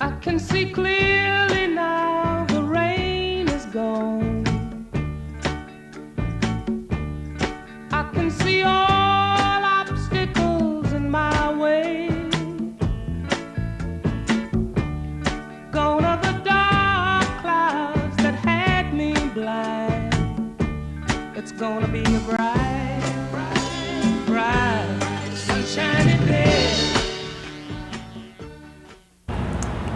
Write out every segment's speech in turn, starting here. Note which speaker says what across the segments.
Speaker 1: I can see clearly now, the rain is gone. I can see all obstacles in my way. Gone are the dark clouds that had me blind. It's gonna be a bright, bright, bright, sunshiny day.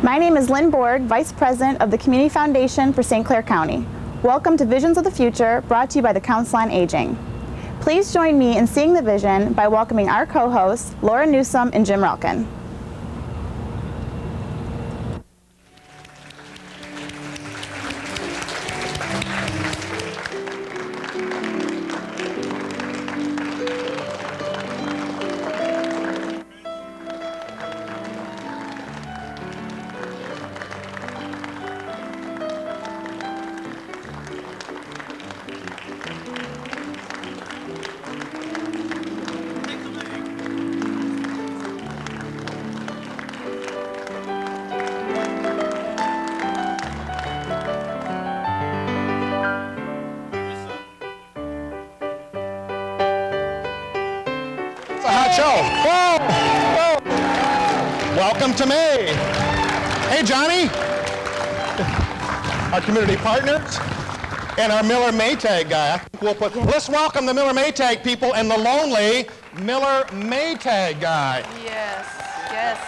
Speaker 2: My name is Lynn Borg, Vice President of the Community Foundation for St. Clair County. Welcome to Visions of the Future, brought to you by the Council on Aging. Please join me in seeing the vision by welcoming our co-hosts, Laura Newsome and Jim Relkin.
Speaker 3: Welcome to May. Hey, Johnny. Our community partners and our Miller Maytag guy. I think let's welcome the Miller Maytag people and the lonely Miller Maytag guy.
Speaker 4: Yes, yes.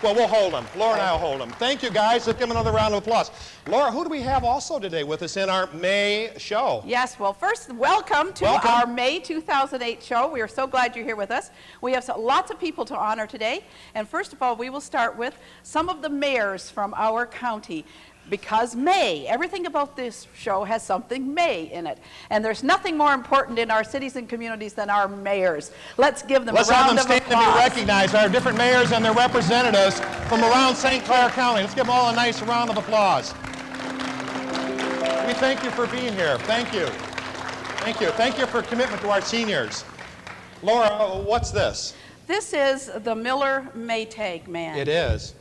Speaker 3: Well, we'll hold him. Laura and I will hold him. Thank you, guys. Let's give them another round of applause. Laura, who do we have also today with us in our May show?
Speaker 4: Yes, well, first, welcome to our May 2008 show. We are so glad you're here with us. We have lots of people to honor today. And first of all, we will start with some of the mayors from our county. Because May, everything about this show has something May in it. And there's nothing more important in our cities and communities than our mayors. Let's give them a round of applause.
Speaker 3: Let's have them stand and be recognized, our different mayors and their representatives from around St. Clair County. Let's give them all a nice round of applause. We thank you for being here. Thank you. Thank you. Thank you for commitment to our seniors. Laura, what's this?
Speaker 4: This is the Miller Maytag man.
Speaker 3: It is.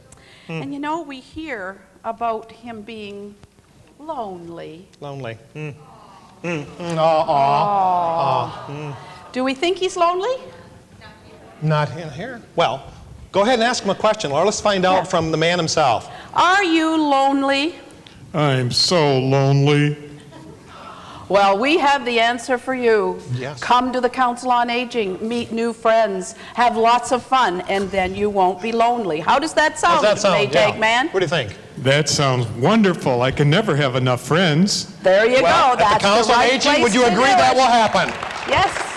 Speaker 4: And you know, we hear about him being lonely.
Speaker 3: Lonely.
Speaker 4: Do we think he's lonely?
Speaker 3: Not in here. Well, go ahead and ask him a question, Laura. Let's find out from the man himself.
Speaker 4: Are you lonely?
Speaker 5: I'm so lonely.
Speaker 4: Well, we have the answer for you.
Speaker 3: Yes.
Speaker 4: Come to the Council on Aging, meet new friends, have lots of fun, and then you won't be lonely. How does that sound, Maytag man?
Speaker 3: What do you think?
Speaker 5: That sounds wonderful. I can never have enough friends.
Speaker 4: There you go.
Speaker 3: That's the Council on Aging, would you agree that will happen?
Speaker 4: Yes.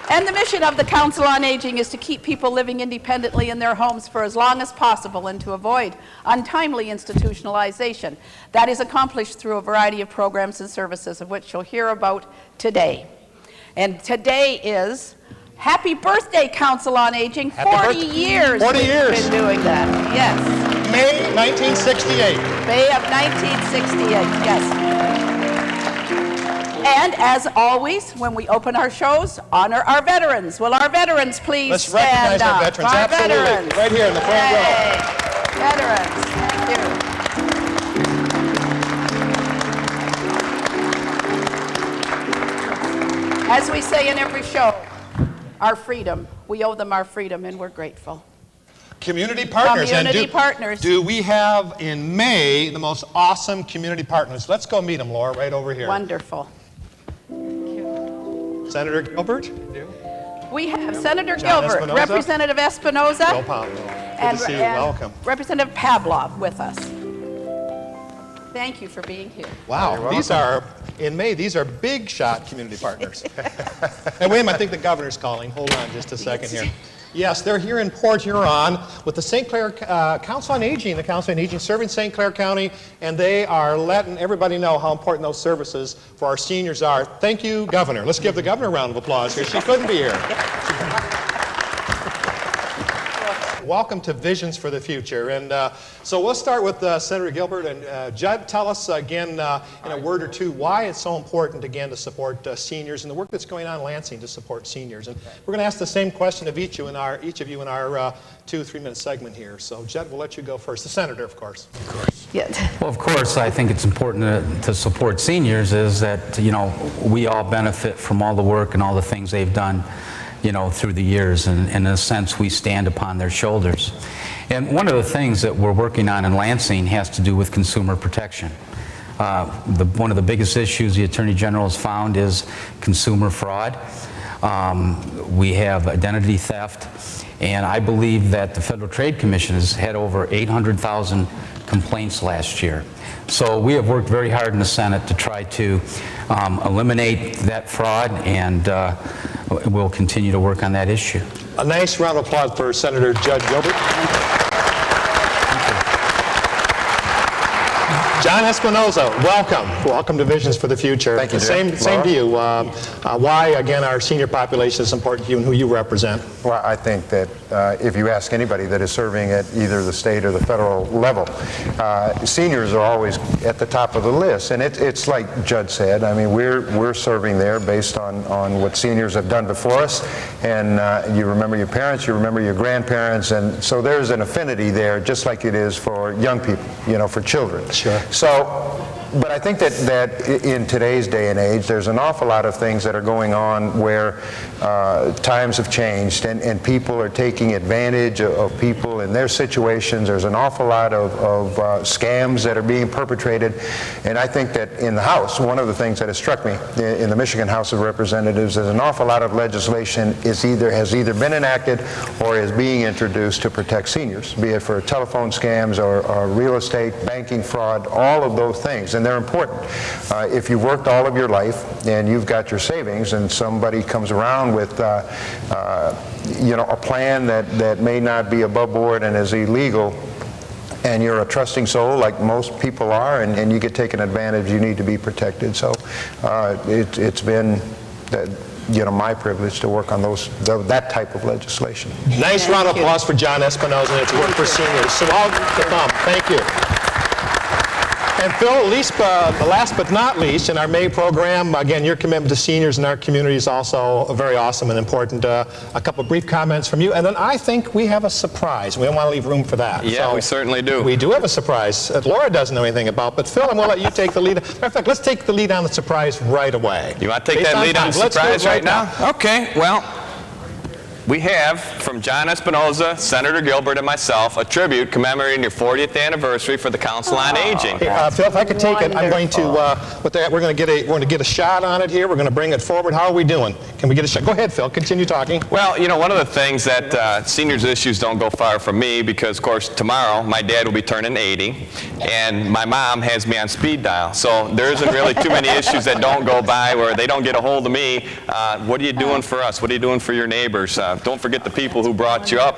Speaker 4: And the mission of the Council on Aging is to keep people living independently in their homes for as long as possible and to avoid untimely institutionalization. That is accomplished through a variety of programs and services of which you'll hear about today. And today is Happy Birthday, Council on Aging. 40 years
Speaker 3: 40 years.
Speaker 4: We've been doing that. Yes.
Speaker 3: May 1968.
Speaker 4: May of 1968, yes. And as always, when we open our shows, honor our veterans. Will our veterans please stand up?
Speaker 3: Let's recognize our veterans. Absolutely.
Speaker 4: Veterans.
Speaker 3: Right here in the front row.
Speaker 4: Veterans. Thank you. As we say in every show, our freedom. We owe them our freedom, and we're grateful.
Speaker 3: Community partners.
Speaker 4: Community partners.
Speaker 3: Do we have in May the most awesome community partners? Let's go meet them, Laura, right over here.
Speaker 4: Wonderful.
Speaker 3: Senator Gilbert?
Speaker 4: We have Senator
Speaker 3: John
Speaker 4: Gilbert,
Speaker 3: Espinoza.
Speaker 4: Representative Espinoza,
Speaker 3: Bill Pablo. Good to see you. Welcome.
Speaker 4: Representative Pavlov with us. Thank you for being here.
Speaker 3: Wow, these are, in May, these are big shot community partners. And wait a minute, I think the governor's calling. Hold on just a second here. Yes, they're here in Port Huron with the St. Clair Council on Aging, the Council on Aging serving St. Clair County, and they are letting everybody know how important those services for our seniors are. Thank you, Governor. Let's give the governor a round of applause here. She couldn't be here. welcome to Visions for the Future. And so we'll start with Senator Gilbert. And Judd, tell us again in a word or two why it's so important, again, to support seniors and the work that's going on in Lansing to support seniors. And we're going to ask the same question of each of you in our 2-3-minute segment here. So Judd, we'll let you go first. The Senator, of course.
Speaker 6: Of course.
Speaker 4: Yeah.
Speaker 6: Well, of course, I think it's important to support seniors is that, we all benefit from all the work and all the things they've done, through the years. And in a sense, we stand upon their shoulders. And one of the things that we're working on in Lansing has to do with consumer protection. One of the biggest issues the Attorney General has found is consumer fraud. We have identity theft. And I believe that the Federal Trade Commission has had over 800,000 complaints last year. So we have worked very hard in the Senate to try to eliminate that fraud, and we'll continue to work on that issue.
Speaker 3: A nice round of applause for Senator Judd Gilbert. John Espinoza, welcome. Welcome to Visions for the Future.
Speaker 7: Thank you,
Speaker 3: Same to you. Why, again, our senior population is important to you and who you represent?
Speaker 7: Well, I think that if you ask anybody that is serving at either the state or the federal level, seniors are always at the top of the list. And it's like Judd said, I mean, we're serving there based on what seniors have done before us. And you remember your parents, you remember your grandparents, and so there's an affinity there, just like it is for young people, for children.
Speaker 3: Sure.
Speaker 7: So, but I think that in today's day and age, there's an awful lot of things that are going on where times have changed and people are taking advantage of people in their situations. There's an awful lot of scams that are being perpetrated. And I think that in the House, one of the things that has struck me in the Michigan House of Representatives is an awful lot of legislation has either been enacted or is being introduced to protect seniors, be it for telephone scams or real estate, banking fraud, all of those things. And they're important. If you've worked all of your life and you've got your savings and somebody comes around with a plan that may not be above board and is illegal, and you're a trusting soul like most people are, and you get taken advantage, you need to be protected. So it's been my privilege to work on that type of legislation.
Speaker 3: Nice round of applause for John Espinoza and its work for seniors. So all to come. Thank you. And Phil, last but not least, in our May program, again, your commitment to seniors in our community is also very awesome and important. A couple of brief comments from you, and then I think we have a surprise. We don't want to leave room for that.
Speaker 8: Yeah, we certainly do.
Speaker 3: We do have a surprise that Laura doesn't know anything about, but Phil, I'm going to let you take the lead. Matter of fact, let's take the lead on the surprise right away.
Speaker 8: You want to take that lead on the surprise right now? Okay, well, we have, from John Espinoza, Senator Gilbert, and myself, a tribute commemorating your 40th anniversary for the Council on Aging.
Speaker 3: Hey, Phil, if I could take it, I'm going to, we're going to get a shot on it here. We're going to bring it forward. How are we doing? Can we get a shot? Go ahead, Phil. Continue talking.
Speaker 8: Well, one of the things that seniors issues don't go far from me because, of course, tomorrow my dad will be turning 80, and my mom has me on speed dial. So there isn't really too many issues that don't go by where they don't get a hold of me. What are you doing for us? What are you doing for your neighbors? Don't forget the people who brought you up.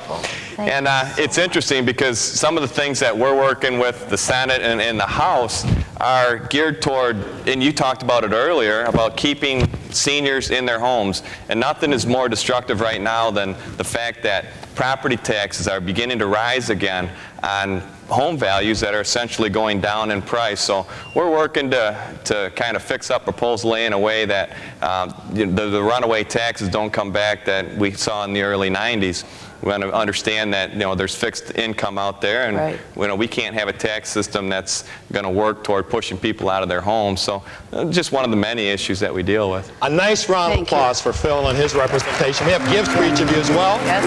Speaker 8: And it's interesting because some of the things that we're working with the Senate and the House are geared toward, and you talked about it earlier, about keeping seniors in their homes. And nothing is more destructive right now than the fact that property taxes are beginning to rise again on home values that are essentially going down in price. So we're working to kind of fix up Proposal A in a way that the runaway taxes don't come back that we saw in the early 90s. We want to understand that there's fixed income out there, and we can't have a tax system that's going to work toward pushing people out of their homes. So just one of the many issues that we deal with.
Speaker 3: A nice round of applause for Phil and his representation. We have gifts for each of you as well.
Speaker 4: Yes.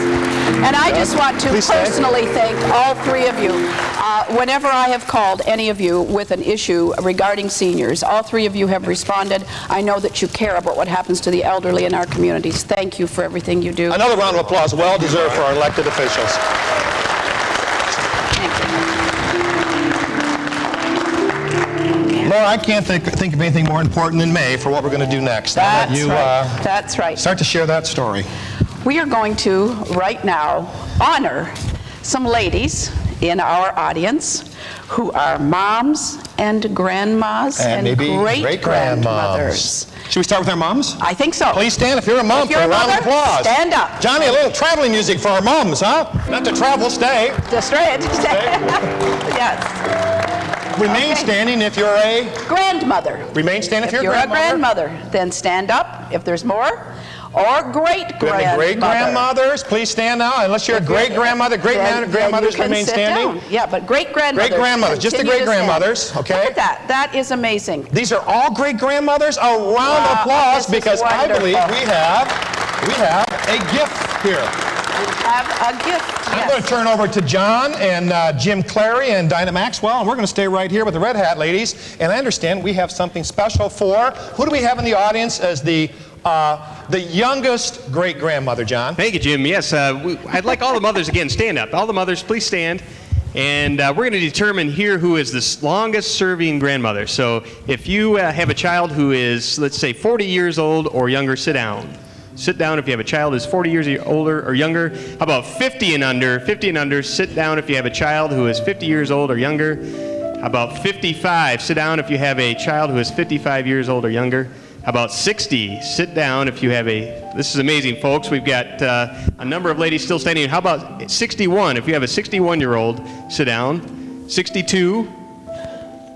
Speaker 4: And I just want to personally thank all three of you. Whenever I have called any of you with an issue regarding seniors, all three of you have responded. I know that you care about what happens to the elderly in our communities. Thank you for everything you do.
Speaker 3: Another round of applause, well deserved for our elected officials. Laura, I can't think of anything more important than May for what we're going to do next.
Speaker 4: That's right.
Speaker 3: Start to share that story.
Speaker 4: We are going to, right now, honor some ladies in our audience who are moms and grandmas and
Speaker 3: maybe
Speaker 4: great-grandmothers.
Speaker 3: Should we start with our moms?
Speaker 4: I think so.
Speaker 3: Please stand if you're a mom
Speaker 4: If you're
Speaker 3: for a
Speaker 4: a
Speaker 3: round of
Speaker 4: mother,
Speaker 3: applause.
Speaker 4: stand up.
Speaker 3: Johnny, a little traveling music for our moms, huh? Not to travel, stay.
Speaker 4: Just straight. Yes.
Speaker 3: Remain standing if you're a...
Speaker 4: Grandmother.
Speaker 3: Remain standing if
Speaker 4: If
Speaker 3: you're
Speaker 4: you're
Speaker 3: a
Speaker 4: a
Speaker 3: grandmother.
Speaker 4: grandmother, then stand up if there's more. Or great-grandmother.
Speaker 3: We have any great-grandmothers? Please stand now. Unless you're a great-grandmother, grandmothers remain standing.
Speaker 4: Down. Yeah, but great-grandmothers.
Speaker 3: Great-grandmothers, just the
Speaker 4: continue to
Speaker 3: great-grandmothers,
Speaker 4: stand.
Speaker 3: okay?
Speaker 4: Look at that. That is amazing.
Speaker 3: These are all great-grandmothers. A round of
Speaker 4: Wow,
Speaker 3: applause
Speaker 4: this is
Speaker 3: because I believe
Speaker 4: wonderful.
Speaker 3: we have a gift here.
Speaker 4: We have a gift.
Speaker 3: I'm going to turn over to John and Jim Clary and Dinah Maxwell, and we're going to stay right here with the Red Hat ladies. And I understand we have something special for, who do we have in the audience as the youngest great-grandmother, John?
Speaker 9: Thank you, Jim. Yes, I'd like all the mothers, again, stand up. All the mothers, please stand. And we're going to determine here who is the longest-serving grandmother. So if you have a child who is, let's say, 40 years old or younger, sit down. Sit down if you have a child who's 40 years older or younger. How about 50 and under? 50 and under, sit down if you have a child who is 50 years old or younger. How about 55? Sit down if you have a child who is 55 years old or younger. How about 60? Sit down if you have a... This is amazing, folks. We've got a number of ladies still standing. How about 61? If you have a 61-year-old, sit down. 62.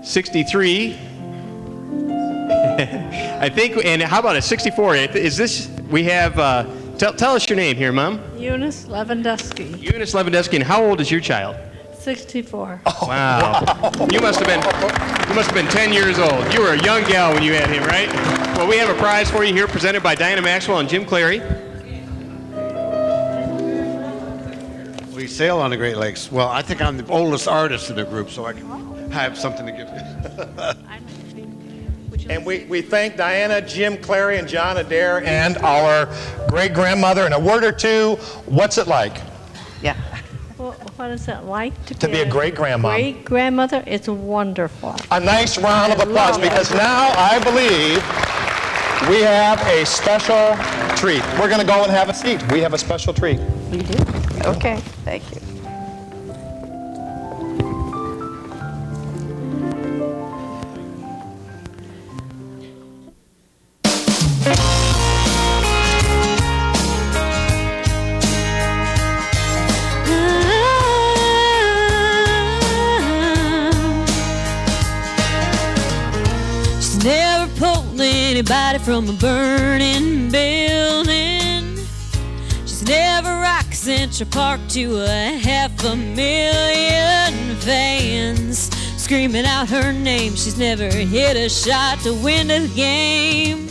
Speaker 9: 63. I think, and how about a 64? Is this... We have... tell us your name here, Mom.
Speaker 10: Eunice Lewandowski,
Speaker 9: Eunice Lewandowski. And how old is your child?
Speaker 10: 64.
Speaker 9: Wow. You must have been 10 years old. You were a young gal when you had him, right? Well, we have a prize for you here presented by Dinah Maxwell and Jim Clary.
Speaker 11: We sail on the Great Lakes. Well, I think I'm the oldest artist in the group, so I can have something to give you.
Speaker 3: And we thank Diana, Jim Clary, and John Adair, and our great-grandmother. In a word or two, what's it like?
Speaker 4: Yeah.
Speaker 10: Well, what is it like
Speaker 3: To be a great-grandma.
Speaker 10: Great-grandmother? It's wonderful.
Speaker 3: A nice round of applause, because now I believe we have a special treat. We're going to go and have a seat. We have a special treat.
Speaker 4: We do? Okay. Thank you.
Speaker 12: Never pulled anybody from a burning building. She's never rocked Central Park to a 500,000 fans screaming out her name. She's never hit a shot to win the game.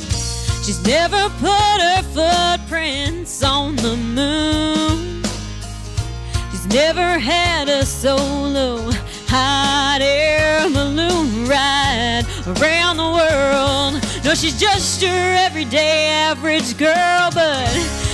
Speaker 12: She's never put her footprints on the moon. She's never had a solo hot air balloon ride around the world. No, she's just your everyday average girl, but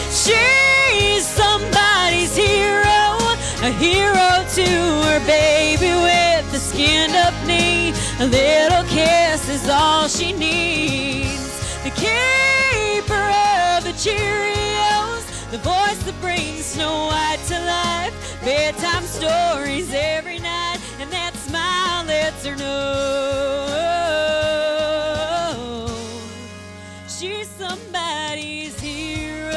Speaker 12: she's somebody's hero, a hero to her baby with a skinned-up knee. A little kiss is all she needs. The keeper of the Cheerios, the voice that brings Snow White to life, bedtime stories every night, and that smile lets her know she's somebody's hero.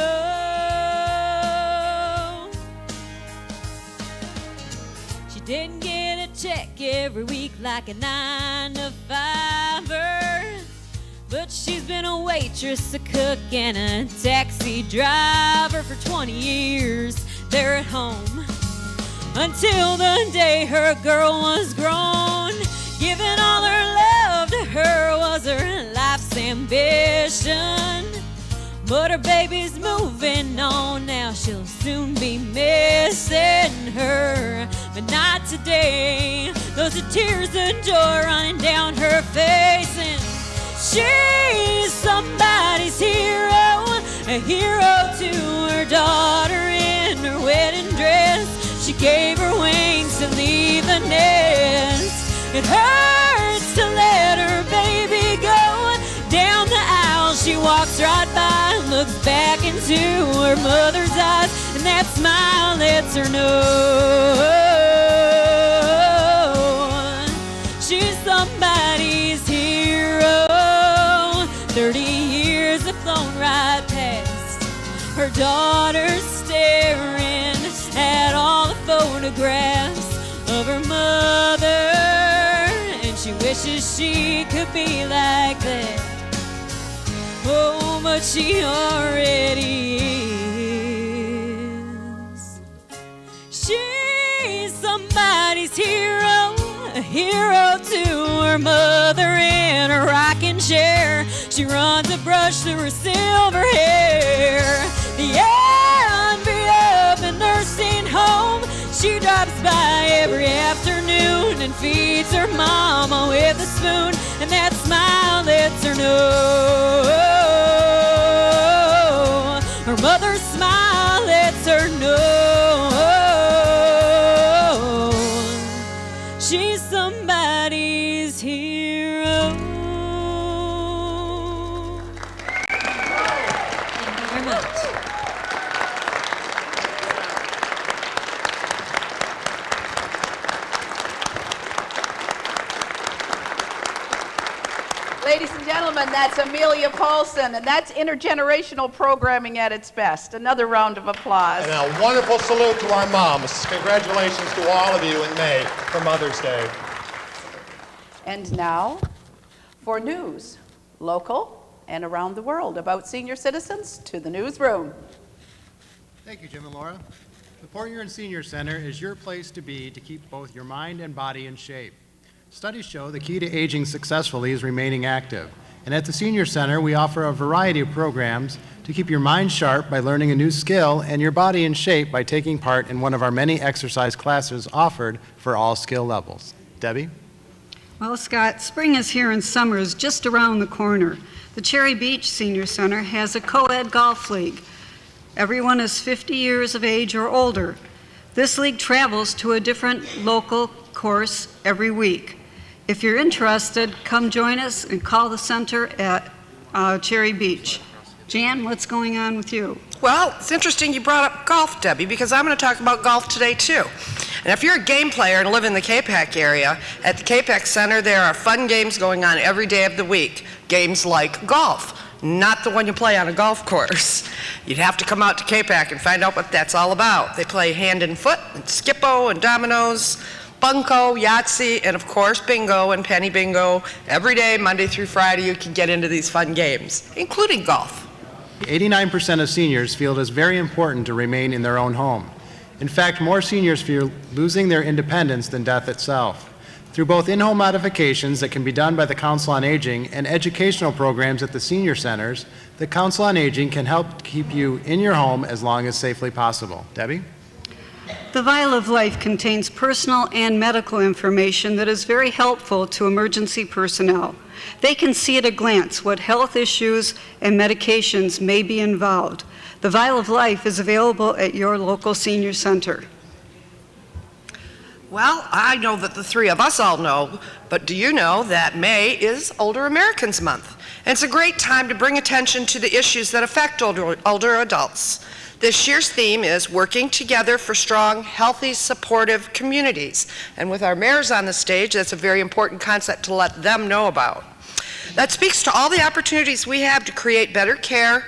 Speaker 12: She didn't get a check every week like a 9-to-5er, but she's been a waitress, a cook, and a taxi driver for 20 years there at home. Until the day her girl was grown, giving all her love to her was her life's ambition. But her baby's moving on now, she'll soon be missing her. But not today, those are tears of joy running down her face. And she's somebody's hero, a hero to her daughter in her wedding dress. She gave her wings to leave the nest. It hurts to let her baby go. Down the aisle she walks right by, looks back into her mother's eyes, and that smile lets her know she's somebody's hero. 30 years daughter's staring at all the photographs of her mother, and she wishes she could be like that. Oh, but she already is. She's somebody's hero, a hero to her mother in a rocking chair. She runs a brush through her silver hair. The envy of the nursing home. She drops by every afternoon and feeds her mama with a spoon, and that smile lets her know. Her mother's smile lets her know. She's somebody's hero. Thank you very much.
Speaker 4: Ladies and gentlemen, that's Amelia Paulson, and that's intergenerational programming at its best. Another round of applause.
Speaker 3: And a wonderful salute to our moms. Congratulations to all of you in May for Mother's Day.
Speaker 4: And now for news, local and around the world, about senior citizens. To the newsroom.
Speaker 13: Thank you, Jim and Laura. The Port Huron Senior Center is your place to be to keep both your mind and body in shape. Studies show the key to aging successfully is remaining active. And at the Senior Center, we offer a variety of programs to keep your mind sharp by learning a new skill and your body in shape by taking part in one of our many exercise classes offered for all skill levels. Debbie?
Speaker 14: Well, Scott, spring is here and summer is just around the corner. The Cherry Beach Senior Center has a co-ed golf league. Everyone is 50 years of age or older. This league travels to a different local course every week. If you're interested, come join us and call the center at Cherry Beach. Jan, what's going on with you?
Speaker 15: Well, it's interesting you brought up golf, Debbie, because I'm going to talk about golf today, too. And if you're a game player and live in the Capac area, at the Capac Center, there are fun games going on every day of the week. Games like golf, not the one you play on a golf course. You'd have to come out to Capac and find out what that's all about. They play hand and foot, and skippo, and dominoes, bunco, Yahtzee, and of course bingo and penny bingo. Every day, Monday through Friday, you can get into these fun games, including golf.
Speaker 13: 89% of seniors feel it is very important to remain in their own home. In fact, more seniors fear losing their independence than death itself. Through both in-home modifications that can be done by the Council on Aging and educational programs at the senior centers, the Council on Aging can help keep you in your home as long as safely possible. Debbie?
Speaker 14: The Vial of Life contains personal and medical information that is very helpful to emergency personnel. They can see at a glance what health issues and medications may be involved. The Vial of Life is available at your local senior center.
Speaker 15: Well, I know that the three of us all know, but do you know that May is Older Americans Month? And it's a great time to bring attention to the issues that affect older adults. This year's theme is working together for strong, healthy, supportive communities. And with our mayors on the stage, that's a very important concept to let them know about. That speaks to all the opportunities we have to create better care,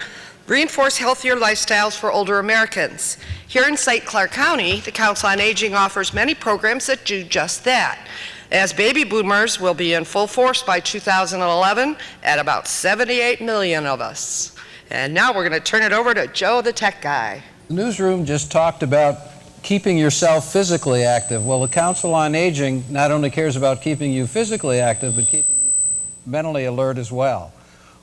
Speaker 15: reinforce healthier lifestyles for older Americans. Here in St. Clair County, the Council on Aging offers many programs that do just that. As baby boomers will be in full force by 2011 at about 78 million of us. And now we're going to turn it over to Joe, the tech guy.
Speaker 16: The newsroom just talked about keeping yourself physically active. Well, the Council on Aging not only cares about keeping you physically active, but keeping you mentally alert as well.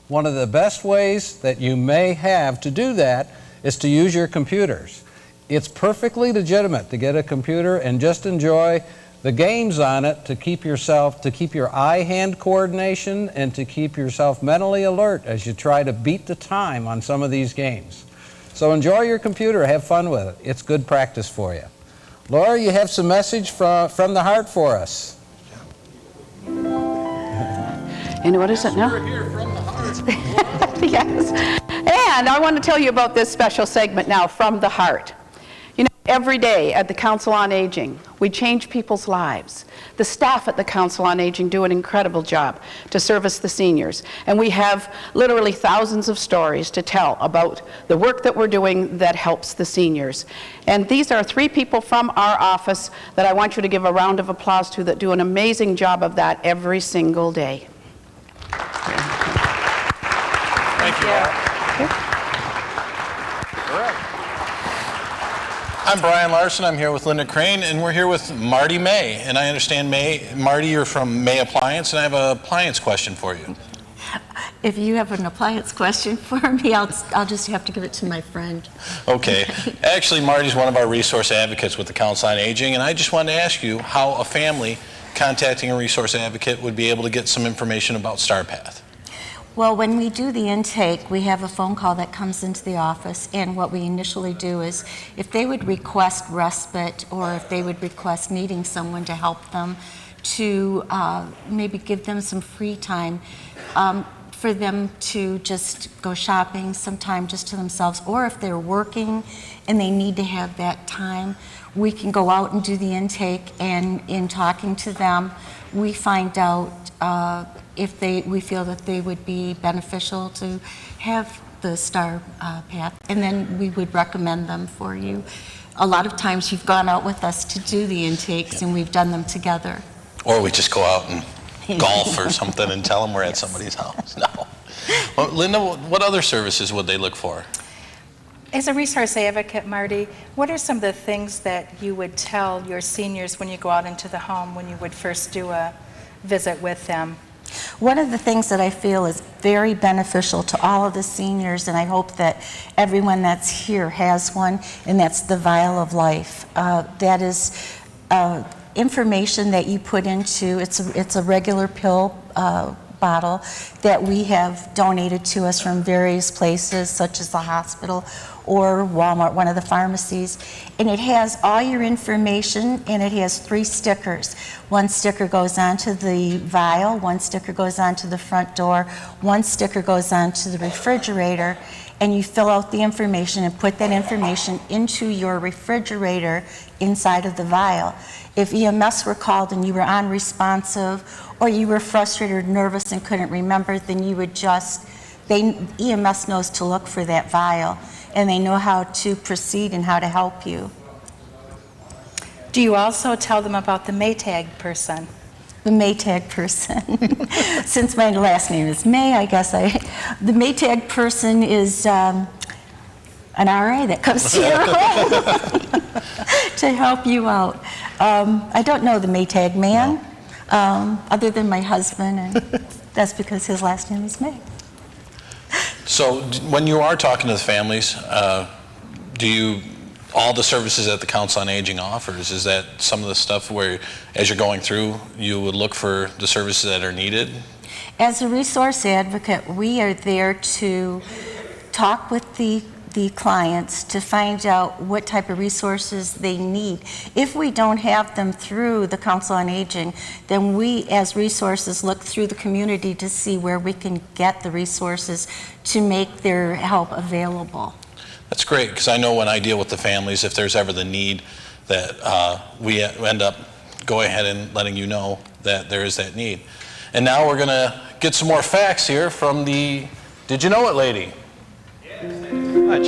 Speaker 16: One of the best ways that you may have to do that is to use your computers. It's perfectly legitimate to get a computer and just enjoy the games on it to keep your eye-hand coordination and to keep yourself mentally alert as you try to beat the time on some of these games. So enjoy your computer, have fun with it. It's good practice for you. Laura, you have some message from the heart for us.
Speaker 4: And what is it now?
Speaker 16: We're here from the heart.
Speaker 4: Yes. And I want to tell you about this special segment now, From the Heart. You know, Every day at the Council on Aging, we change people's lives. The staff at the Council on Aging do an incredible job to service the seniors. And we have literally thousands of stories to tell about the work that we're doing that helps the seniors. And these are 3 people from our office that I want you to give a round of applause to that do an amazing job of that every single day.
Speaker 17: Thank you, Laura. I'm Brian Larson. I'm here with Linda Crane, and we're here with Marty May. And I understand, Marty, you're from May Appliance, and I have an appliance question for you.
Speaker 18: If you have an appliance question for me, I'll just have to give it to my friend.
Speaker 17: Okay. Actually, Marty's one of our resource advocates with the Council on Aging, and I just wanted to ask you how a family contacting a resource advocate would be able to get some information about StarPath.
Speaker 18: Well, when we do the intake, we have a phone call that comes into the office, and what we initially do is if they would request respite or if they would request needing someone to help them to maybe give them some free time for them to just go shopping sometime just to themselves, or if they're working and they need to have that time, we can go out and do the intake, and in talking to them, we find out if we feel that they would be beneficial to have the StarPath, and then we would recommend them for you. A lot of times you've gone out with us to do the intakes, and we've done them together.
Speaker 17: Or we just go out and golf or something and tell them we're at somebody's house. No. Well, Linda, what other services would they look for?
Speaker 19: As a resource advocate, Marty, what are some of the things that you would tell your seniors when you go out into the home when you would first do a visit with them?
Speaker 18: One of the things that I feel is very beneficial to all of the seniors, and I hope that everyone that's here has one, and that's the Vial of Life. That is information that you put into, it's a regular pill bottle that we have donated to us from various places, such as the hospital or Walmart, one of the pharmacies, and it has all your information, and it has 3 stickers. 1 sticker goes onto the vial, 1 sticker goes onto the front door, 1 sticker goes onto the refrigerator, and you fill out the information and put that information into your refrigerator inside of the vial. If EMS were called and you were unresponsive, or you were frustrated or nervous and couldn't remember, then you would EMS knows to look for that vial, and they know how to proceed and how to help you.
Speaker 19: Do you also tell them about the Maytag person?
Speaker 18: The Maytag person. Since my last name is May, I guess the Maytag person is an RA that comes to your home to help you out. I don't know the Maytag man, other than my husband, and that's because his last name is May.
Speaker 17: So when you are talking to the families, all the services that the Council on Aging offers, is that some of the stuff where, as you're going through, you would look for the services that are needed?
Speaker 18: As a resource advocate, we are there to talk with the clients to find out what type of resources they need. If we don't have them through the Council on Aging, then we as resources look through the community to see where we can get the resources to make their help available.
Speaker 17: That's great, because I know when I deal with the families, if there's ever the need, that we end up going ahead and letting you know that there is that need. And now we're going to get some more facts here from the Did You Know It lady.
Speaker 9: Much.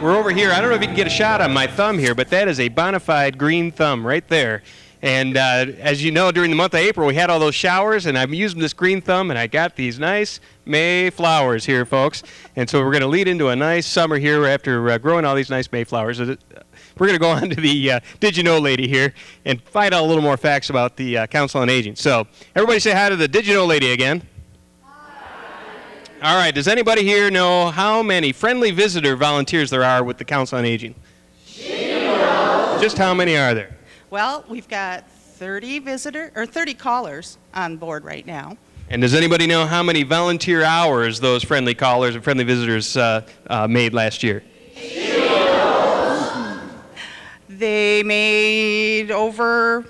Speaker 9: We're over here. I don't know if you can get a shot on my thumb here, but that is a bona fide green thumb right there. And as you know, during the month of April, we had all those showers, and I'm using this green thumb, and I got these nice May flowers here, folks. And so we're going to lead into a nice summer here after growing all these nice May flowers. We're going to go on to the Did You Know lady here and find out a little more facts about the Council on Aging. So everybody say hi to the Did You Know lady again. All right, does anybody here know how many friendly visitor volunteers there are with the Council on Aging?
Speaker 4: Zero.
Speaker 9: Just how many are there?
Speaker 20: Well, we've got 30 callers on board right now.
Speaker 9: And does anybody know how many volunteer hours those friendly callers and friendly visitors made last year?
Speaker 20: Zero. They made over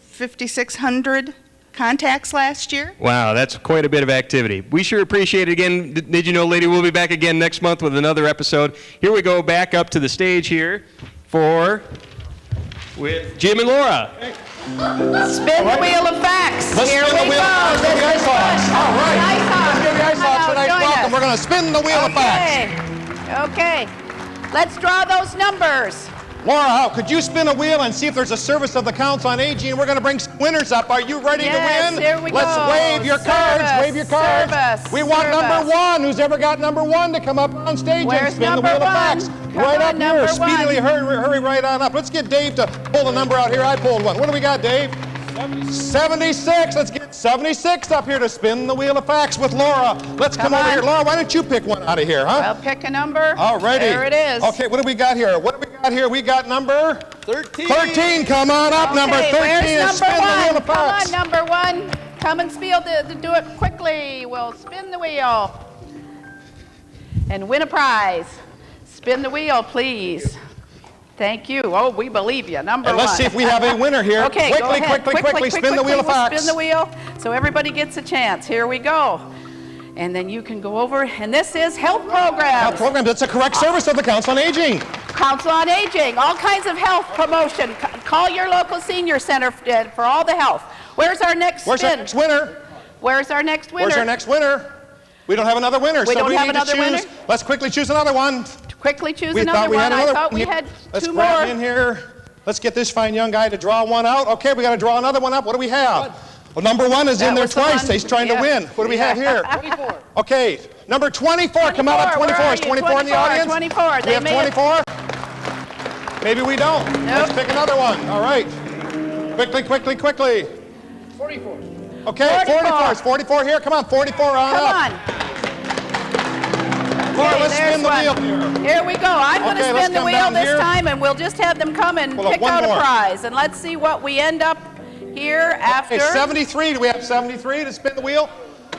Speaker 20: 5,600 contacts last year.
Speaker 9: Wow, that's quite a bit of activity. We sure appreciate it again. Did You Know lady, we'll be back again next month with another episode. Here we go back up to the stage here. 4 with Jim and Laura.
Speaker 4: Spin the wheel of facts.
Speaker 3: Let's
Speaker 4: Here
Speaker 3: spin the
Speaker 4: we
Speaker 3: wheel
Speaker 4: go.
Speaker 3: of facts.
Speaker 4: This
Speaker 3: The
Speaker 4: is
Speaker 3: Ice Hawks.
Speaker 4: fun.
Speaker 3: All right.
Speaker 4: The Ice Hawks.
Speaker 3: Let's give the Ice
Speaker 4: Come
Speaker 3: Hawks
Speaker 4: on
Speaker 3: a nice
Speaker 4: out, join
Speaker 3: welcome.
Speaker 4: us.
Speaker 3: We're going to spin the wheel of facts.
Speaker 4: Okay. Let's draw those numbers.
Speaker 3: Laura, how could you spin a wheel and see if there's a service of the Council on Aging? And we're going to bring some winners up. Are you ready
Speaker 4: Yes,
Speaker 3: to win?
Speaker 4: here we
Speaker 3: Let's
Speaker 4: go.
Speaker 3: wave your cards.
Speaker 4: Service,
Speaker 3: Wave your cards.
Speaker 4: service,
Speaker 3: we want
Speaker 4: service.
Speaker 3: number 1. Who's ever got number 1 to come up on stage
Speaker 4: Where's
Speaker 3: and spin the
Speaker 4: number
Speaker 3: wheel of
Speaker 4: 1?
Speaker 3: facts?
Speaker 4: Come
Speaker 3: Right
Speaker 4: on,
Speaker 3: up
Speaker 4: number
Speaker 3: here. Speedily,
Speaker 4: 1.
Speaker 3: hurry right on up. Let's get Dave to pull the number out here. I pulled one. What do we got, Dave? 76. Let's get 76 up here to spin the wheel of facts with Laura. Let's come over
Speaker 4: on.
Speaker 3: here. Laura, why don't you pick one out of here, huh?
Speaker 4: Well, pick a number.
Speaker 3: All righty.
Speaker 4: There it is.
Speaker 3: Okay, what do we got here? What do we got here? We got number 13. 13, come on up.
Speaker 4: Okay,
Speaker 3: Number 13
Speaker 4: where's
Speaker 3: and
Speaker 4: number
Speaker 3: spin the wheel
Speaker 4: 1?
Speaker 3: of
Speaker 4: Come
Speaker 3: facts.
Speaker 4: on, number 1. Come and do it quickly. We'll spin the wheel and win a prize. Spin the wheel, please. Thank you. Oh, we believe you. Number 1.
Speaker 3: And let's see if we have a winner here.
Speaker 4: Okay, go
Speaker 3: quickly,
Speaker 4: ahead.
Speaker 3: quickly, spin the wheel of
Speaker 4: we'll
Speaker 3: facts.
Speaker 4: Spin the wheel so everybody gets a chance. Here we go. And then you can go over, and this is health programs.
Speaker 3: Health program, that's a correct service of the Council on Aging.
Speaker 4: Council on Aging, all kinds of health promotion. Call your local senior center for all the health. Where's our next spin?
Speaker 3: Where's our next winner?
Speaker 4: Where's our next winner?
Speaker 3: Where's our next winner? We don't have another winner,
Speaker 4: We
Speaker 3: so
Speaker 4: don't
Speaker 3: we
Speaker 4: have
Speaker 3: need to
Speaker 4: another
Speaker 3: choose.
Speaker 4: winner?
Speaker 3: Let's quickly choose another one.
Speaker 4: Quickly choose
Speaker 3: We
Speaker 4: another
Speaker 3: thought we
Speaker 4: one.
Speaker 3: had
Speaker 4: I
Speaker 3: another
Speaker 4: thought
Speaker 3: one
Speaker 4: we
Speaker 3: here.
Speaker 4: had
Speaker 3: Let's
Speaker 4: 2
Speaker 3: grab
Speaker 4: more.
Speaker 3: in here. Let's get this fine young guy to draw one out. Okay, we got to draw another one up. What do we have? Well, number 1 is
Speaker 4: That
Speaker 3: in there
Speaker 4: was the
Speaker 3: twice.
Speaker 4: one.
Speaker 3: He's trying to
Speaker 4: Yeah.
Speaker 3: win. What do we have here? 24. Okay, number 24. Come out up, 24.
Speaker 4: Where are
Speaker 3: Is
Speaker 4: you?
Speaker 3: 24 in the
Speaker 4: 24,
Speaker 3: audience?
Speaker 4: 24.
Speaker 3: We
Speaker 4: They
Speaker 3: have
Speaker 4: may have-
Speaker 3: 24? Maybe we don't. Let's pick another one. All right. Quickly.
Speaker 11: 44.
Speaker 3: Okay, 44. Is 44 here? Come on, 44 on
Speaker 4: Come
Speaker 3: up.
Speaker 4: on.
Speaker 3: Laura,
Speaker 4: Okay,
Speaker 3: let's
Speaker 4: there's
Speaker 3: spin the
Speaker 4: one.
Speaker 3: wheel here.
Speaker 4: Here we go. I'm going to
Speaker 3: Okay, let's
Speaker 4: spin the
Speaker 3: come
Speaker 4: wheel
Speaker 3: down
Speaker 4: this
Speaker 3: here.
Speaker 4: time, and we'll just have them come and
Speaker 3: Hold on,
Speaker 4: pick
Speaker 3: one
Speaker 4: out
Speaker 3: more.
Speaker 4: a prize. And let's see what we end up here after.
Speaker 3: Okay, 73. Do we have 73 to spin the wheel?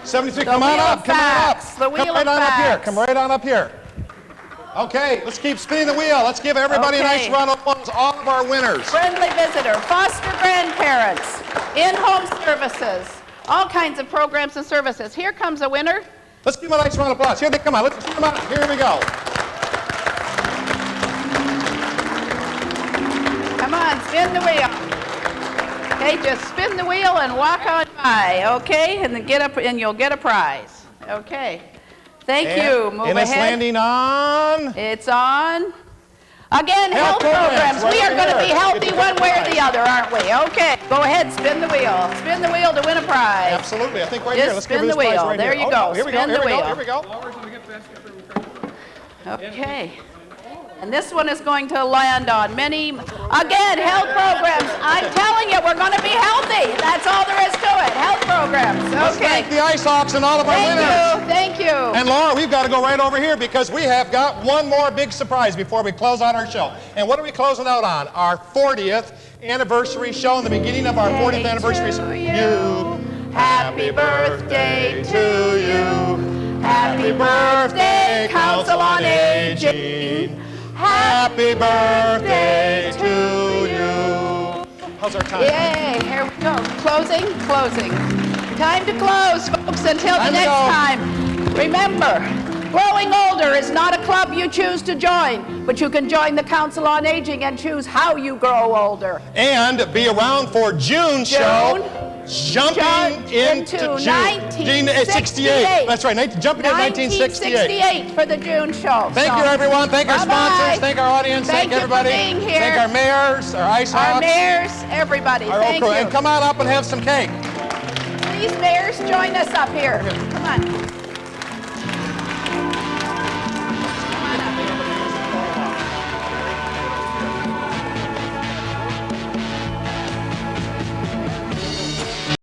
Speaker 3: 73.
Speaker 4: The
Speaker 3: Come on
Speaker 4: wheel
Speaker 3: up.
Speaker 4: of
Speaker 3: Come on up.
Speaker 4: facts. The wheel
Speaker 3: Come right
Speaker 4: of
Speaker 3: on up here.
Speaker 4: facts.
Speaker 3: Come right on up here. Okay, let's keep spinning the wheel. Let's give everybody a nice
Speaker 4: Okay.
Speaker 3: round of applause. All of our winners.
Speaker 4: Friendly visitor, foster grandparents, in-home services, all kinds of programs and services. Here comes a winner.
Speaker 3: Let's give them a nice round of applause. Here they come on. Let's come on. Here we go.
Speaker 4: Come on, spin the wheel. Okay, just spin the wheel and walk on by, okay? And then get up, and you'll get a prize. Okay. Thank you. Move
Speaker 3: and it's
Speaker 4: ahead.
Speaker 3: landing on.
Speaker 4: It's on. Again, health programs.
Speaker 3: right
Speaker 4: We are going to be
Speaker 3: here.
Speaker 4: healthy one way or the other, aren't we? Okay. Go ahead, spin the wheel. Spin the wheel to win a prize.
Speaker 3: Absolutely. I think right
Speaker 4: Just
Speaker 3: here. Let's
Speaker 4: spin
Speaker 3: give
Speaker 4: the
Speaker 3: this prize
Speaker 4: wheel.
Speaker 3: right
Speaker 4: There
Speaker 3: here.
Speaker 4: you
Speaker 3: Oh,
Speaker 4: go.
Speaker 3: Here we go.
Speaker 4: Spin
Speaker 3: Here
Speaker 4: the
Speaker 3: we go.
Speaker 4: wheel.
Speaker 3: Here we go.
Speaker 4: Okay. And this one is going to land on many, again, health programs. I'm telling you, we're going to be healthy. That's all there is to it. Health programs.
Speaker 3: Let's
Speaker 4: Okay.
Speaker 3: thank the Ice Hawks and all of our winners.
Speaker 4: Thank you.
Speaker 3: And Laura, we've got to go right over here because we have got one more big surprise before we close out our show. And what are we closing out on? Our 40th anniversary show in the beginning of our 40th anniversary.
Speaker 4: Happy birthday to you. Happy birthday, Council on Aging.
Speaker 3: Happy birthday to you. How's our time?
Speaker 4: Yay, here we go. Closing. Time to close, folks, until the
Speaker 3: Time to
Speaker 4: next
Speaker 3: go.
Speaker 4: time. Remember, growing older is not a club you choose to join, but you can join the Council on Aging and choose how you grow older.
Speaker 3: And be around for June's show. Jumping into June.
Speaker 4: 1968.
Speaker 3: That's right, jumping in 1968.
Speaker 4: 1968 for the June show.
Speaker 3: Thank you, everyone. Thank our
Speaker 4: Bye-bye.
Speaker 3: sponsors. Thank our audience. Thank
Speaker 4: you
Speaker 3: everybody.
Speaker 4: For being here.
Speaker 3: Thank our mayors, our Ice Hawks.
Speaker 4: Our mayors, everybody.
Speaker 3: Our
Speaker 4: Thank
Speaker 3: crew.
Speaker 4: you.
Speaker 3: And come on up and have some cake.
Speaker 4: Please, mayors, join us up here. Come on.